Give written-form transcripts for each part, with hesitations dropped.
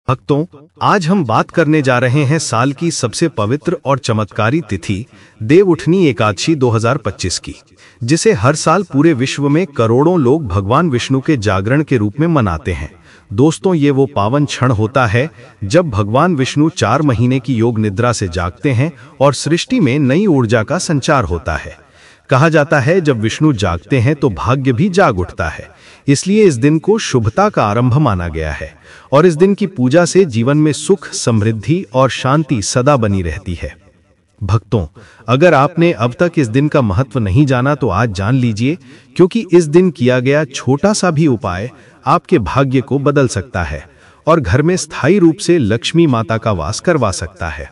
भक्तों, आज हम बात करने जा रहे हैं साल की सबसे पवित्र और चमत्कारी तिथि देवउठनी एकादशी 2025 की, जिसे हर साल पूरे विश्व में करोड़ों लोग भगवान विष्णु के जागरण के रूप में मनाते हैं। दोस्तों, ये वो पावन क्षण होता है जब भगवान विष्णु 4 महीने की योग निद्रा से जागते हैं और सृष्टि में नई ऊर्जा का संचार होता है। कहा जाता है, जब विष्णु जागते हैं तो भाग्य भी जाग उठता है। इसलिए इस दिन को शुभता का आरंभ माना गया है और इस दिन की पूजा से जीवन में सुख, समृद्धि और शांति सदा बनी रहती है। भक्तों, अगर आपने अब तक इस दिन का महत्व नहीं जाना तो आज जान लीजिए, क्योंकि इस दिन किया गया छोटा सा भी उपाय आपके भाग्य को बदल सकता है और घर में स्थायी रूप से लक्ष्मी माता का वास करवा सकता है।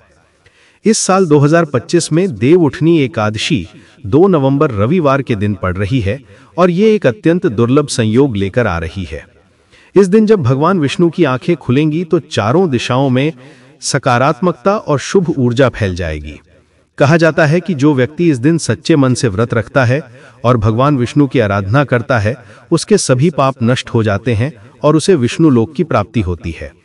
इस साल 2025 में देवउठनी एकादशी 2 नवंबर रविवार के दिन पड़ रही है और ये एक अत्यंत दुर्लभ संयोग लेकर आ रही है। इस दिन जब भगवान विष्णु की आंखें खुलेंगी तो चारों दिशाओं में सकारात्मकता और शुभ ऊर्जा फैल जाएगी। कहा जाता है कि जो व्यक्ति इस दिन सच्चे मन से व्रत रखता है और भगवान विष्णु की आराधना करता है, उसके सभी पाप नष्ट हो जाते हैं और उसे विष्णु लोक की प्राप्ति होती है।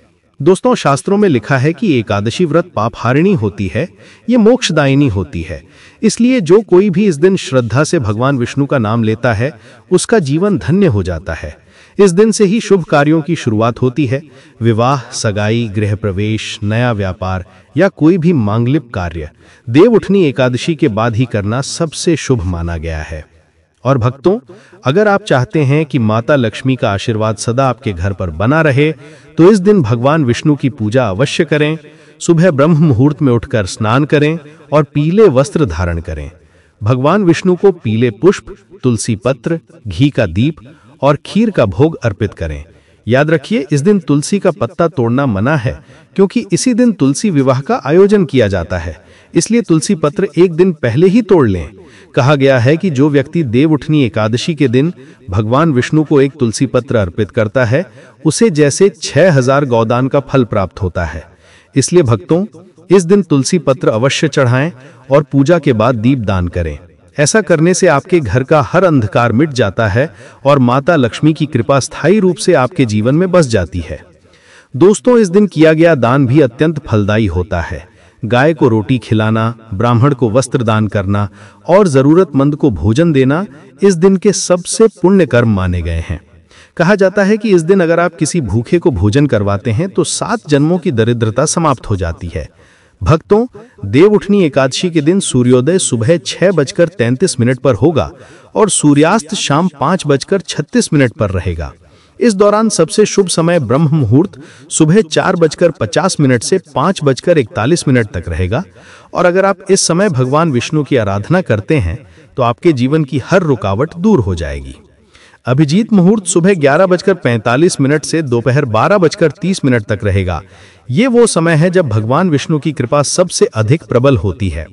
दोस्तों, शास्त्रों में लिखा है कि एकादशी व्रत पापहारिणी होती है, ये मोक्षदायिनी होती है। इसलिए जो कोई भी इस दिन श्रद्धा से भगवान विष्णु का नाम लेता है, उसका जीवन धन्य हो जाता है। इस दिन से ही शुभ कार्यों की शुरुआत होती है। विवाह, सगाई, गृह प्रवेश, नया व्यापार या कोई भी मांगलिक कार्य देवउठनी एकादशी के बाद ही करना सबसे शुभ माना गया है। और भक्तों, अगर आप चाहते हैं कि माता लक्ष्मी का आशीर्वाद सदा आपके घर पर बना रहे, तो इस दिन भगवान विष्णु की पूजा अवश्य करें। सुबह ब्रह्म मुहूर्त में उठकर स्नान करें और पीले वस्त्र धारण करें। भगवान विष्णु को पीले पुष्प, तुलसी पत्र, घी का दीप और खीर का भोग अर्पित करें। याद रखिए, इस दिन तुलसी का पत्ता तोड़ना मना है, क्योंकि इसी दिन तुलसी विवाह का आयोजन किया जाता है। इसलिए तुलसी पत्र एक दिन पहले ही तोड़ लें। कहा गया है कि जो व्यक्ति देवउठनी एकादशी के दिन भगवान विष्णु को एक तुलसी पत्र अर्पित करता है, उसे जैसे 6000 गौदान का फल प्राप्त होता है। इसलिए भक्तों, इस दिन तुलसी पत्र अवश्य चढ़ाएं और पूजा के बाद दीप दान करें। ऐसा करने से आपके घर का हर अंधकार मिट जाता है और माता लक्ष्मी की कृपा स्थायी रूप से आपके जीवन में बस जाती है। दोस्तों, इस दिन किया गया दान भी अत्यंत फलदायी होता है। गाय को रोटी खिलाना, ब्राह्मण को वस्त्र दान करना और जरूरतमंद को भोजन देना इस दिन के सबसे पुण्य कर्म माने गए हैं। कहा जाता है कि इस दिन अगर आप किसी भूखे को भोजन करवाते हैं तो 7 जन्मों की दरिद्रता समाप्त हो जाती है। भक्तों, देवउठनी एकादशी के दिन सूर्योदय सुबह 6:33 पर होगा और सूर्यास्त शाम 5:36 पर रहेगा। इस दौरान सबसे शुभ समय ब्रह्म मुहूर्त सुबह 4:50 से 5:41 तक रहेगा। और अगर आप इस समय भगवान विष्णु की आराधना करते हैं तो आपके जीवन की हर रुकावट दूर हो जाएगी। अभिजीत मुहूर्त सुबह 11:45 से दोपहर 12:30 तक रहेगा। ये वो समय है जब भगवान विष्णु की कृपा सबसे अधिक प्रबल होती है।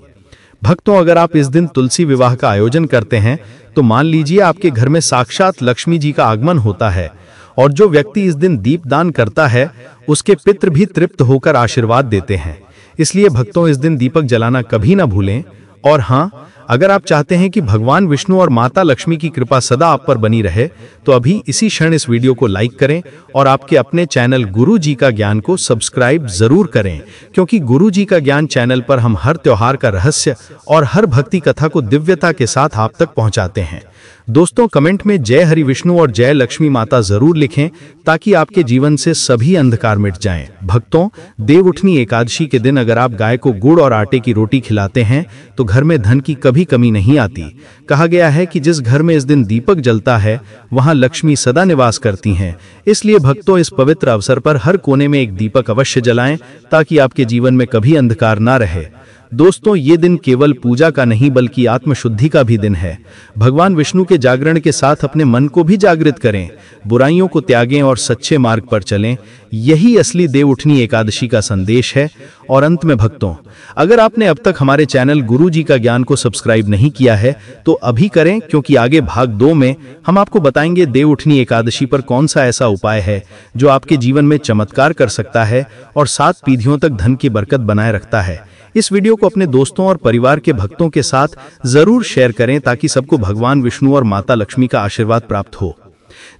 भक्तों, अगर आप इस दिन तुलसी विवाह का आयोजन करते हैं तो मान लीजिए आपके घर में साक्षात लक्ष्मी जी का आगमन होता है। और जो व्यक्ति इस दिन दीपदान करता है, उसके पितृ भी तृप्त होकर आशीर्वाद देते हैं। इसलिए भक्तों, इस दिन दीपक जलाना कभी ना भूलें। और हाँ, अगर आप चाहते हैं कि भगवान विष्णु और माता लक्ष्मी की कृपा सदा आप पर बनी रहे, तो अभी इसी क्षण इस वीडियो को लाइक करें और आपके अपने चैनल गुरु जी का ज्ञान को सब्सक्राइब जरूर करें, क्योंकि गुरु जी का ज्ञान चैनल पर हम हर त्योहार का रहस्य और हर भक्ति कथा को दिव्यता के साथ आप तक पहुंचाते हैं। दोस्तों, कमेंट में जय हरि विष्णु और जय लक्ष्मी माता जरूर लिखें, ताकि आपके जीवन से सभी अंधकार मिट जाएं। भक्तों, देवउठनी एकादशी के दिन अगर आप गाय को गुड़ और आटे की रोटी खिलाते हैं तो घर में धन की कभी कमी नहीं आती। कहा गया है कि जिस घर में इस दिन दीपक जलता है, वहां लक्ष्मी सदा निवास करती हैं। इसलिए भक्तों, इस पवित्र अवसर पर हर कोने में एक दीपक अवश्य जलाएं, ताकि आपके जीवन में कभी अंधकार ना रहे। दोस्तों, ये दिन केवल पूजा का नहीं बल्कि आत्मशुद्धि का भी दिन है। भगवान विष्णु के जागरण के साथ अपने मन को भी जागृत करें, बुराइयों को त्यागें और सच्चे मार्ग पर चलें। यही असली देवउठनी एकादशी का संदेश है। और अंत में भक्तों, अगर आपने अब तक हमारे चैनल गुरु जी का ज्ञान को सब्सक्राइब नहीं किया है तो अभी करें, क्योंकि आगे भाग 2 में हम आपको बताएंगे देवउठनी एकादशी पर कौन सा ऐसा उपाय है जो आपके जीवन में चमत्कार कर सकता है और 7 पीढ़ियों तक धन की बरकत बनाए रखता है। इस वीडियो को अपने दोस्तों और परिवार के भक्तों के साथ जरूर शेयर करें, ताकि सबको भगवान विष्णु और माता लक्ष्मी का आशीर्वाद प्राप्त हो।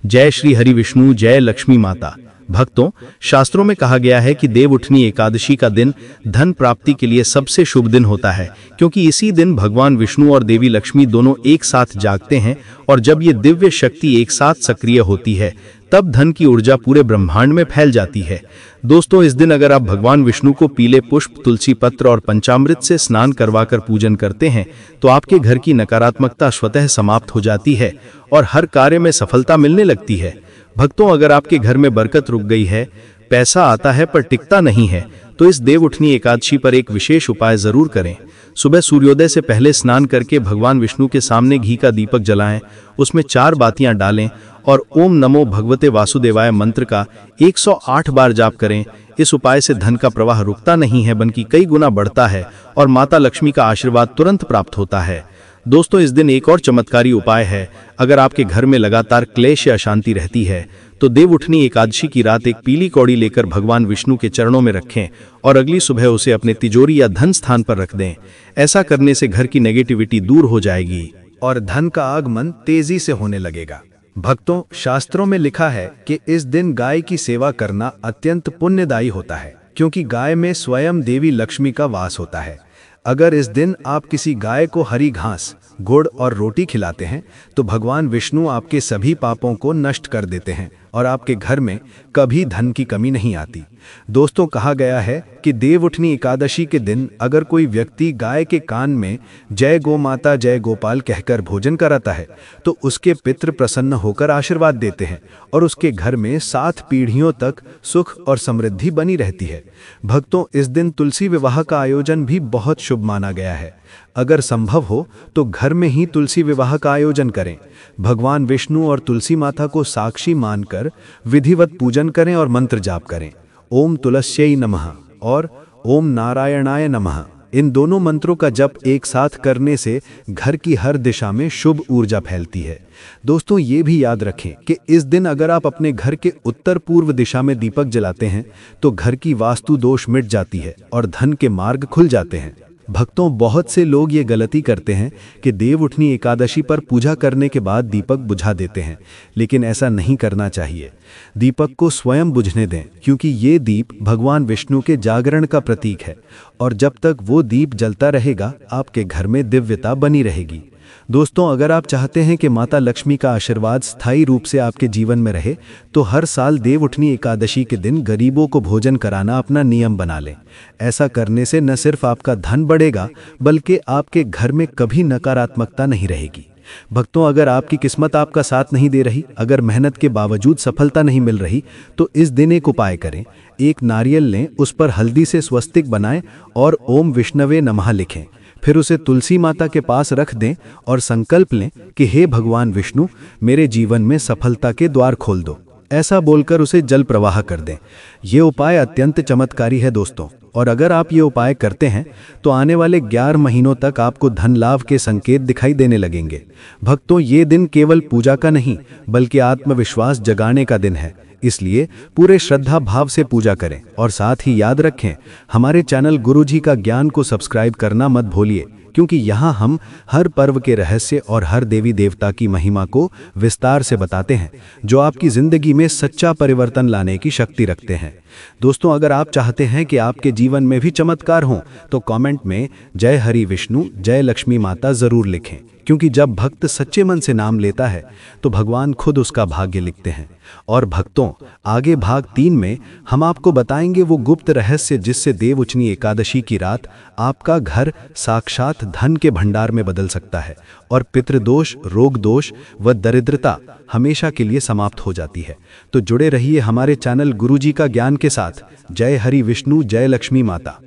जय श्री हरि विष्णु, जय लक्ष्मी माता। भक्तों, शास्त्रों में कहा गया है कि देवउठनी एकादशी का दिन धन प्राप्ति के लिए सबसे शुभ दिन होता है, क्योंकि इसी दिन भगवान विष्णु और देवी लक्ष्मी दोनों एक साथ जागते हैं और जब ये दिव्य शक्ति एक साथ सक्रिय होती है तब धन की ऊर्जा पूरे ब्रह्मांड में फैल जाती है। दोस्तों, इस दिन अगर आप भगवान विष्णु को पीले पुष्प, तुलसी पत्र और पंचामृत से स्नान करवाकर पूजन करते हैं तो आपके घर की नकारात्मकता स्वतः समाप्त हो जाती है और हर कार्य में सफलता मिलने लगती है। भक्तों, अगर आपके घर में बरकत रुक गई है, पैसा आता है पर टिकता नहीं है, तो इस देवउठनी एकादशी पर एक विशेष उपाय जरूर करें। सुबह सूर्योदय से पहले स्नान करके भगवान विष्णु के सामने घी का दीपक जलाएं, उसमें 4 बातियां डालें और ओम नमो भगवते वासुदेवाय मंत्र का 108 बार जाप करें। इस उपाय से धन का प्रवाह रुकता नहीं है बल्कि कई गुना बढ़ता है और माता लक्ष्मी का आशीर्वाद तुरंत प्राप्त होता है। दोस्तों, इस दिन एक और चमत्कारी उपाय है। अगर आपके घर में लगातार क्लेश या अशांति रहती है तो देवउठनी एकादशी की रात एक पीली कौड़ी लेकर भगवान विष्णु के चरणों में रखें और अगली सुबह उसे अपने तिजोरी या धन स्थान पर रख दें। ऐसा करने से घर की नेगेटिविटी दूर हो जाएगी और धन का आगमन तेजी से होने लगेगा। भक्तों, शास्त्रों में लिखा है कि इस दिन गाय की सेवा करना अत्यंत पुण्यदायी होता है, क्योंकि गाय में स्वयं देवी लक्ष्मी का वास होता है। अगर इस दिन आप किसी गाय को हरी घास, गुड़ और रोटी खिलाते हैं तो भगवान विष्णु आपके सभी पापों को नष्ट कर देते हैं और आपके घर में कभी धन की कमी नहीं आती। दोस्तों, कहा गया है कि देवउठनी एकादशी के दिन अगर कोई व्यक्ति गाय के कान में जय गो माता जय गोपाल कहकर भोजन कराता है तो उसके पितृ प्रसन्न होकर आशीर्वाद देते हैं और उसके घर में 7 पीढ़ियों तक सुख और समृद्धि बनी रहती है। भक्तों, इस दिन तुलसी विवाह का आयोजन भी बहुत शुभ माना गया है। अगर संभव हो तो घर में ही तुलसी विवाह का आयोजन करें। भगवान विष्णु और तुलसी माता को साक्षी मानकर विधिवत पूजन करें और मंत्र जाप करें। ओम तुलस्यै नमः और ओम नारायणाय नमः। इन दोनों मंत्रों का जप एक साथ करने से घर की हर दिशा में शुभ ऊर्जा फैलती है। दोस्तों, ये भी याद रखें कि इस दिन अगर आप अपने घर के उत्तर पूर्व दिशा में दीपक जलाते हैं तो घर की वास्तु दोष मिट जाती है और धन के मार्ग खुल जाते हैं। भक्तों, बहुत से लोग ये गलती करते हैं कि देवउठनी एकादशी पर पूजा करने के बाद दीपक बुझा देते हैं, लेकिन ऐसा नहीं करना चाहिए। दीपक को स्वयं बुझने दें, क्योंकि ये दीप भगवान विष्णु के जागरण का प्रतीक है और जब तक वो दीप जलता रहेगा आपके घर में दिव्यता बनी रहेगी। दोस्तों, अगर आप चाहते हैं कि माता लक्ष्मी का आशीर्वाद स्थायी रूप से आपके जीवन में रहे तो हर साल देवउठनी एकादशी के दिन गरीबों को भोजन कराना अपना नियम बना लें। ऐसा करने से न सिर्फ आपका धन बढ़ेगा बल्कि आपके घर में कभी नकारात्मकता नहीं रहेगी। भक्तों, अगर आपकी किस्मत आपका साथ नहीं दे रही, अगर मेहनत के बावजूद सफलता नहीं मिल रही तो इस दिन एक उपाय करें। एक नारियल लें, उस पर हल्दी से स्वस्तिक बनाएं और ओम विष्णवे नमः लिखें। फिर उसे तुलसी माता के पास रख दें और संकल्प लें कि हे भगवान विष्णु, मेरे जीवन में सफलता के द्वार खोल दो। ऐसा बोलकर उसे जल प्रवाह कर दें। ये उपाय अत्यंत चमत्कारी है दोस्तों, और अगर आप ये उपाय करते हैं तो आने वाले 11 महीनों तक आपको धन लाभ के संकेत दिखाई देने लगेंगे। भक्तों, ये दिन केवल पूजा का नहीं बल्कि आत्मविश्वास जगाने का दिन है, इसलिए पूरे श्रद्धा भाव से पूजा करें और साथ ही याद रखें, हमारे चैनल गुरुजी का ज्ञान को सब्सक्राइब करना मत भूलिए, क्योंकि यहाँ हम हर पर्व के रहस्य और हर देवी देवता की महिमा को विस्तार से बताते हैं, जो आपकी जिंदगी में सच्चा परिवर्तन लाने की शक्ति रखते हैं। दोस्तों, अगर आप चाहते हैं कि आपके जीवन में भी चमत्कार हो तो कमेंट में जय हरि विष्णु, जय लक्ष्मी माता जरूर लिखें, क्योंकि जब भक्त सच्चे मन से नाम लेता है तो भगवान खुद उसका भाग्य लिखते हैं। और भक्तों, आगे भाग 3 में हम आपको बताएंगे वो गुप्त रहस्य जिससे देवउठनी एकादशी की रात आपका घर साक्षात धन के भंडार में बदल सकता है और पितृदोष, रोग दोष व दरिद्रता हमेशा के लिए समाप्त हो जाती है। तो जुड़े रहिए हमारे चैनल गुरुजी का ज्ञान के साथ। जय हरि विष्णु, जय लक्ष्मी माता।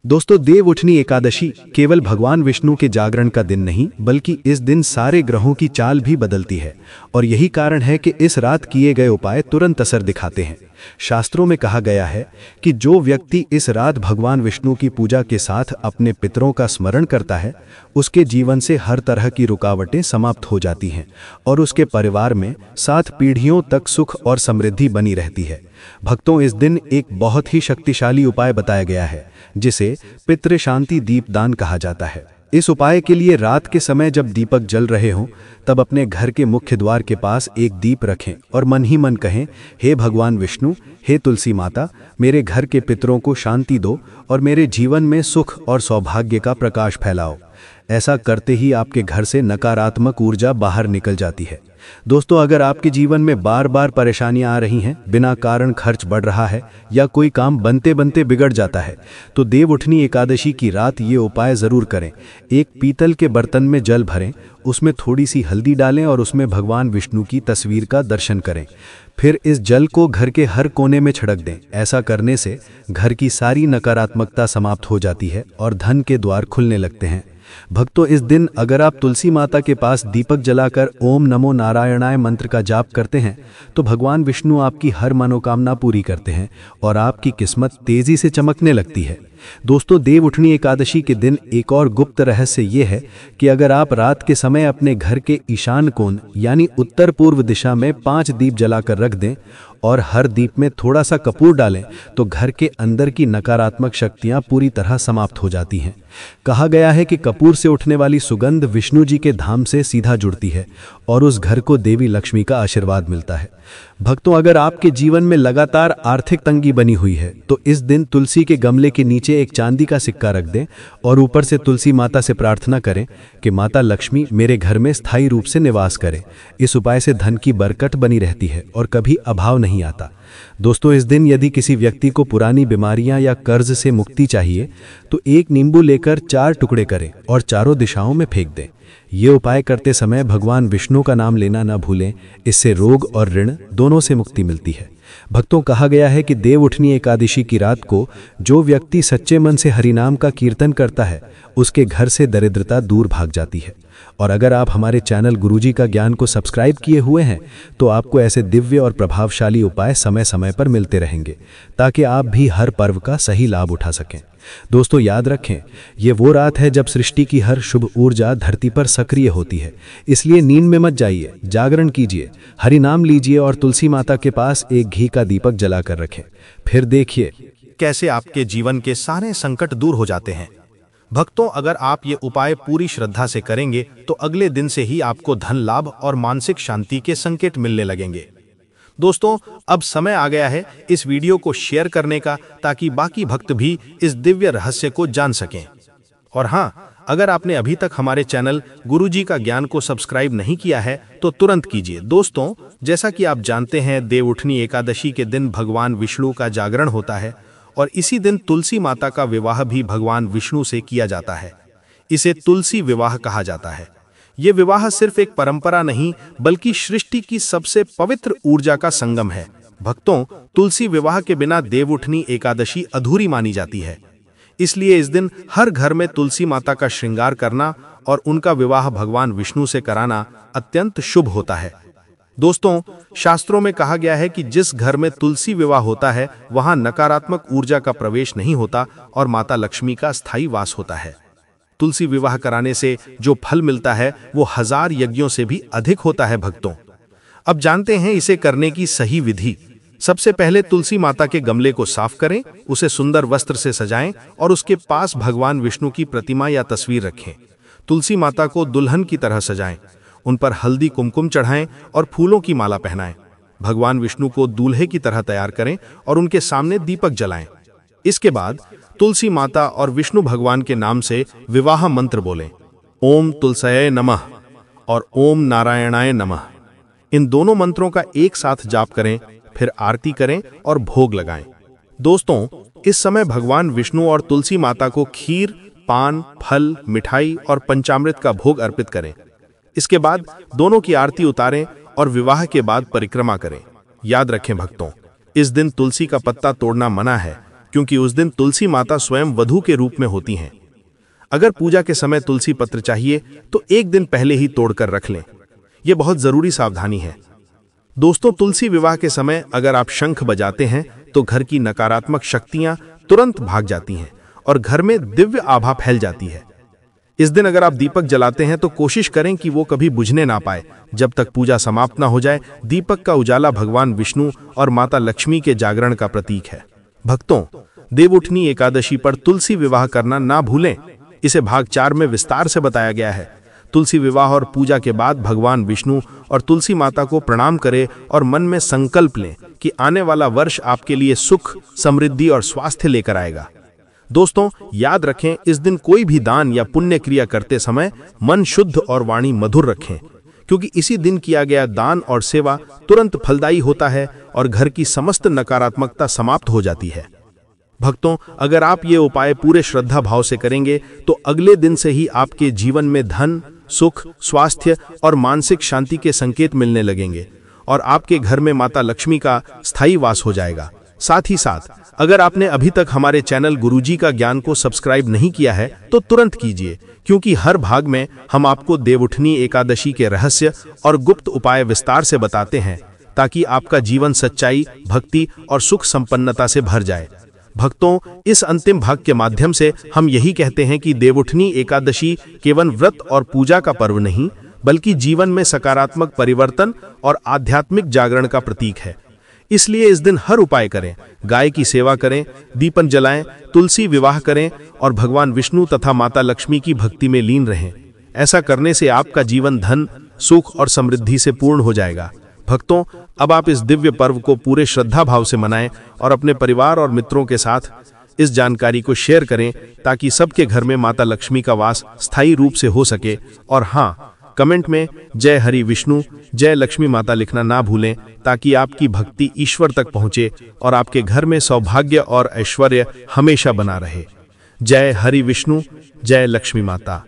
दोस्तों, देवउठनी एकादशी केवल भगवान विष्णु के जागरण का दिन नहीं बल्कि इस दिन सारे ग्रहों की चाल भी बदलती है और यही कारण है कि इस रात किए गए उपाय तुरंत असर दिखाते हैं। शास्त्रों में कहा गया है कि जो व्यक्ति इस रात भगवान विष्णु की पूजा के साथ अपने पितरों का स्मरण करता है उसके जीवन से हर तरह की रुकावटें समाप्त हो जाती हैं और उसके परिवार में 7 पीढ़ियों तक सुख और समृद्धि बनी रहती है। भक्तों, इस दिन एक बहुत ही शक्तिशाली उपाय बताया गया है जिसे पितृ शांति दीपदान कहा जाता है। इस उपाय के लिए रात के समय जब दीपक जल रहे हों तब अपने घर के मुख्य द्वार के पास एक दीप रखें और मन ही मन कहें, हे भगवान विष्णु, हे तुलसी माता, मेरे घर के पितरों को शांति दो और मेरे जीवन में सुख और सौभाग्य का प्रकाश फैलाओ। ऐसा करते ही आपके घर से नकारात्मक ऊर्जा बाहर निकल जाती है। दोस्तों, अगर आपके जीवन में बार बार परेशानियां आ रही हैं, बिना कारण खर्च बढ़ रहा है या कोई काम बनते बनते बिगड़ जाता है, तो देवउठनी एकादशी की रात ये उपाय ज़रूर करें। एक पीतल के बर्तन में जल भरें, उसमें थोड़ी सी हल्दी डालें और उसमें भगवान विष्णु की तस्वीर का दर्शन करें। फिर इस जल को घर के हर कोने में छिड़क दें। ऐसा करने से घर की सारी नकारात्मकता समाप्त हो जाती है और धन के द्वार खुलने लगते हैं। भक्तों, इस दिन अगर आप तुलसी माता के पास दीपक जलाकर ओम नमो नारायणाय मंत्र का जाप करते हैं तो भगवान विष्णु आपकी हर मनोकामना पूरी करते हैं और आपकी किस्मत तेजी से चमकने लगती है। दोस्तों, देवउठनी एकादशी के दिन एक और गुप्त रहस्य ये है कि अगर आप रात के समय अपने घर के ईशान कोण यानी उत्तर पूर्व दिशा में 5 दीप जलाकर रख दें और हर दीप में थोड़ा सा कपूर डालें तो घर के अंदर की नकारात्मक शक्तियां पूरी तरह समाप्त हो जाती हैं। कहा गया है कि कपूर से उठने वाली सुगंध विष्णु जी के धाम से सीधा जुड़ती है और उस घर को देवी लक्ष्मी का आशीर्वाद मिलता है। भक्तों, अगर आपके जीवन में लगातार आर्थिक तंगी बनी हुई है तो इस दिन तुलसी के गमले के नीचे एक चांदी का सिक्का रख दें और ऊपर से तुलसी माता से प्रार्थना करें कि माता लक्ष्मी मेरे घर में स्थायी रूप से निवास करें। इस उपाय से धन की बरकत बनी रहती है और कभी अभाव नहीं आता। दोस्तों, इस दिन यदि किसी व्यक्ति को पुरानी बीमारियां या कर्ज से मुक्ति चाहिए तो एक नींबू लेकर 4 टुकड़े करें और चारों दिशाओं में फेंक दें। ये उपाय करते समय भगवान विष्णु का नाम लेना न भूलें, इससे रोग और ऋण दोनों से मुक्ति मिलती है। भक्तों, कहा गया है कि देवउठनी एकादशी की रात को जो व्यक्ति सच्चे मन से हरिनाम का कीर्तन करता है उसके घर से दरिद्रता दूर भाग जाती है। और अगर आप हमारे चैनल गुरुजी का ज्ञान को सब्सक्राइब किए हुए हैं तो आपको ऐसे दिव्य और प्रभावशाली उपाय समय समय पर मिलते रहेंगे ताकि आप भी हर पर्व का सही लाभ उठा सकें। दोस्तों, याद रखें, ये वो रात है जब सृष्टि की हर शुभ ऊर्जा धरती पर सक्रिय होती है। इसलिए नींद में मत जाइए, जागरण कीजिए, हरि नाम लीजिए और तुलसी माता के पास एक घी का दीपक जलाकर रखें। फिर देखिए कैसे आपके जीवन के सारे संकट दूर हो जाते हैं। भक्तों, अगर आप ये उपाय पूरी श्रद्धा से करेंगे तो अगले दिन से ही आपको धन लाभ और मानसिक शांति के संकेत मिलने लगेंगे। दोस्तों, अब समय आ गया है इस वीडियो को शेयर करने का ताकि बाकी भक्त भी इस दिव्य रहस्य को जान सकें। और हाँ, अगर आपने अभी तक हमारे चैनल गुरुजी का ज्ञान को सब्सक्राइब नहीं किया है तो तुरंत कीजिए। दोस्तों, जैसा कि आप जानते हैं, देवउठनी एकादशी के दिन भगवान विष्णु का जागरण होता है और इसी दिन तुलसी माता का विवाह भी भगवान विष्णु से किया जाता है। इसे तुलसी विवाह कहा जाता है। ये विवाह सिर्फ एक परंपरा नहीं बल्कि सृष्टि की सबसे पवित्र ऊर्जा का संगम है। भक्तों, तुलसी विवाह के बिना देवउठनी एकादशी अधूरी मानी जाती है। इसलिए इस दिन हर घर में तुलसी माता का श्रृंगार करना और उनका विवाह भगवान विष्णु से कराना अत्यंत शुभ होता है। दोस्तों, शास्त्रों में कहा गया है कि जिस घर में तुलसी विवाह होता है वहां नकारात्मक ऊर्जा का प्रवेश नहीं होता और माता लक्ष्मी का स्थायी वास होता है। तुलसी विवाह कराने से जो फल मिलता है वो 1000 यज्ञों से भी अधिक होता है। भक्तों, अब जानते हैं इसे करने की सही विधि। सबसे पहले तुलसी माता के गमले को साफ करें, उसे सुंदर वस्त्र से सजाएं और उसके पास भगवान विष्णु की प्रतिमा या तस्वीर रखें। तुलसी माता को दुल्हन की तरह सजाएं, उन पर हल्दी कुमकुम चढ़ाएं और फूलों की माला पहनाएं। भगवान विष्णु को दूल्हे की तरह तैयार करें और उनके सामने दीपक जलाएं। इसके बाद तुलसी माता और विष्णु भगवान के नाम से विवाह मंत्र बोलें, ओम तुलसये नमः और ओम नारायणाय नमः। इन दोनों मंत्रों का एक साथ जाप करें, फिर आरती करें और भोग लगाएं। दोस्तों, इस समय भगवान विष्णु और तुलसी माता को खीर, पान, फल, मिठाई और पंचामृत का भोग अर्पित करें। इसके बाद दोनों की आरती उतारें और विवाह के बाद परिक्रमा करें। याद रखें भक्तों, इस दिन तुलसी का पत्ता तोड़ना मना है क्योंकि उस दिन तुलसी माता स्वयं वधू के रूप में होती हैं। अगर पूजा के समय तुलसी पत्र चाहिए तो एक दिन पहले ही तोड़कर रख लें। यह बहुत जरूरी सावधानी है। दोस्तों, तुलसी विवाह के समय अगर आप शंख बजाते हैं तो घर की नकारात्मक शक्तियां तुरंत भाग जाती हैं और घर में दिव्य आभा फैल जाती है। इस दिन अगर आप दीपक जलाते हैं तो कोशिश करें कि वो कभी बुझने ना पाए जब तक पूजा समाप्त ना हो जाए। दीपक का उजाला भगवान विष्णु और माता लक्ष्मी के जागरण का प्रतीक है। भक्तों, देवउठनी एकादशी पर तुलसी विवाह करना ना भूलें। इसे भाग 4 में विस्तार से बताया गया है। तुलसी विवाह और पूजा के बाद भगवान विष्णु और तुलसी माता को प्रणाम करें और मन में संकल्प लें कि आने वाला वर्ष आपके लिए सुख, समृद्धि और स्वास्थ्य लेकर आएगा। दोस्तों, याद रखें, इस दिन कोई भी दान या पुण्य क्रिया करते समय मन शुद्ध और वाणी मधुर रखें, क्योंकि इसी दिन किया गया दान और सेवा तुरंत फलदायी होता है और घर की समस्त नकारात्मकता समाप्त हो जाती है। भक्तों, अगर आप ये उपाय पूरे श्रद्धा भाव से करेंगे तो अगले दिन से ही आपके जीवन में धन, सुख, स्वास्थ्य और मानसिक शांति के संकेत मिलने लगेंगे और आपके घर में माता लक्ष्मी का स्थायी वास हो जाएगा। साथ ही साथ, अगर आपने अभी तक हमारे चैनल गुरुजी का ज्ञान को सब्सक्राइब नहीं किया है तो तुरंत कीजिए, क्योंकि हर भाग में हम आपको देवउठनी एकादशी के रहस्य और गुप्त उपाय विस्तार से बताते हैं, ताकि आपका जीवन सच्चाई, भक्ति और सुख संपन्नता से भर जाए। भक्तों, इस अंतिम भाग के माध्यम से हम यही कहते हैं कि देवउठनी एकादशी केवल व्रत और पूजा का पर्व नहीं, बल्कि जीवन में सकारात्मक परिवर्तन और आध्यात्मिक जागरण का प्रतीक है। इसलिए इस दिन हर उपाय करें, गाय की सेवा करें, दीपन जलाएं, तुलसी विवाह करें और भगवान विष्णु तथा माता लक्ष्मी की भक्ति में लीन रहें। ऐसा करने से आपका जीवन धन, सुख और समृद्धि से पूर्ण हो जाएगा। भक्तों, अब आप इस दिव्य पर्व को पूरे श्रद्धा भाव से मनाएं और अपने परिवार और मित्रों के साथ इस जानकारी को शेयर करें, ताकि सबके घर में माता लक्ष्मी का वास स्थायी रूप से हो सके। और हाँ, कमेंट में जय हरि विष्णु, जय लक्ष्मी माता लिखना ना भूलें, ताकि आपकी भक्ति ईश्वर तक पहुंचे और आपके घर में सौभाग्य और ऐश्वर्य हमेशा बना रहे। जय हरि विष्णु, जय लक्ष्मी माता।